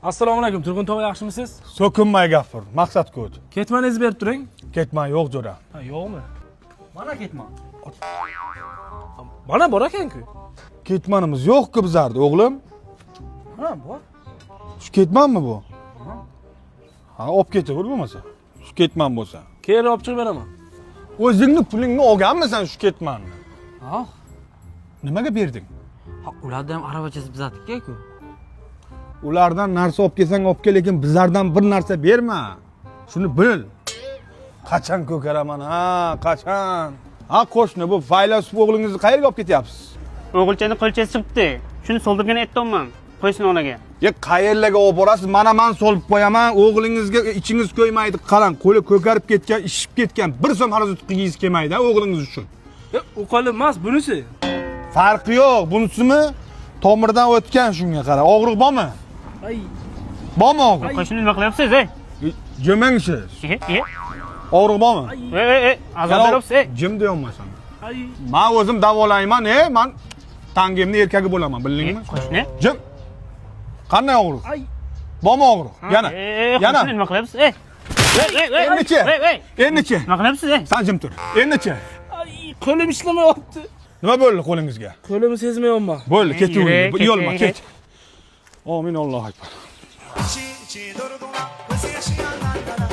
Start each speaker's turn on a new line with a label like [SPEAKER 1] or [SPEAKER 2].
[SPEAKER 1] Assalomu alaykum, Turg'un tog'a, yaxshimisiz?
[SPEAKER 2] So'kinmay gapir, maqsad ko'd.
[SPEAKER 1] Ketmaningizni berib turing.
[SPEAKER 2] Ketman yo'q jo'ra.
[SPEAKER 1] Ha, yo'qmi?
[SPEAKER 3] Mana ketman.
[SPEAKER 1] Mana bor ekan-ku.
[SPEAKER 2] Ketmanimiz yo'q-ku bizlarda, o'g'lim.
[SPEAKER 3] Ha, bor.
[SPEAKER 2] Shu ketmanmi bu? Ha, olib ketaver bo'lmasa. Shu ketman bo'lsa.
[SPEAKER 1] Keyin olib chiqib beraman.
[SPEAKER 2] O'zingni pulingni olganmisan shu ketmanni?
[SPEAKER 3] Ha,
[SPEAKER 2] Nimaga berding?
[SPEAKER 3] ularda ham aravachasi bizatdik-ku.
[SPEAKER 2] Ulardan narsa olib kelsang olib kel, lekin bizlardan bir narsa berma. Shuni bil. Qachon ko'karaman, ha, qachon? Ha, qo'shni, bu faylasuf o'g'lingizni qayerga olib ketyapsiz?
[SPEAKER 4] O'g'ilchani qilchasi chiqibdi. Shuni soldirgan aytdim. Qo'ysin onaga.
[SPEAKER 2] Ya qayerlarga olib borasiz? Mana men solib qo'yaman. O'g'lingizga ichingiz qo'ymaydi. Qarang, qo'li ko'karib ketgan, ishib ketgan. Bir so'm xarajat qilgingiz kelmaydi o'g'lingiz uchun.
[SPEAKER 1] U qo'li emas, bunisi.
[SPEAKER 2] Farqi yo'q. Bunisimi tomirdan o'tgan shunga qara. Og'riq bormi?
[SPEAKER 1] Ay,
[SPEAKER 2] Bormi og'riq?
[SPEAKER 4] Qo'shni nima qilyapsiz, ey?
[SPEAKER 2] Jemangsiz.
[SPEAKER 4] Ye.
[SPEAKER 2] Og'riq bormi?
[SPEAKER 4] Ey, azob beryapsiz, ey.
[SPEAKER 2] Jim deyolmasan.
[SPEAKER 1] ay.
[SPEAKER 2] Men o'zim davolayman, men tangimni erkagi bo'laman, bildingmi?
[SPEAKER 4] Qo'shni.
[SPEAKER 2] Jim. Qanday og'riq?
[SPEAKER 1] Ay.
[SPEAKER 2] Bormi og'riq? Yana. Yana.
[SPEAKER 4] Qo'shni nima qilyapsiz, ey?
[SPEAKER 2] Endichi.
[SPEAKER 4] Ey.
[SPEAKER 2] Endichi.
[SPEAKER 4] Nima qilyapsiz, ey?
[SPEAKER 2] Sen jim tur. Endichi.
[SPEAKER 1] Ay, qo'lim ishlamayapti.
[SPEAKER 2] Nima bo'ldi qo'lingizga?
[SPEAKER 1] Qo'limni sezmayapman.
[SPEAKER 2] Bo'ldi,
[SPEAKER 4] Ey,
[SPEAKER 2] ketaver.
[SPEAKER 4] yurek,
[SPEAKER 2] Uyalma,
[SPEAKER 4] ket,
[SPEAKER 2] ket. Amin, Allohu akbar.
[SPEAKER 5] Chi chi dor dona, pues ya shi la la la.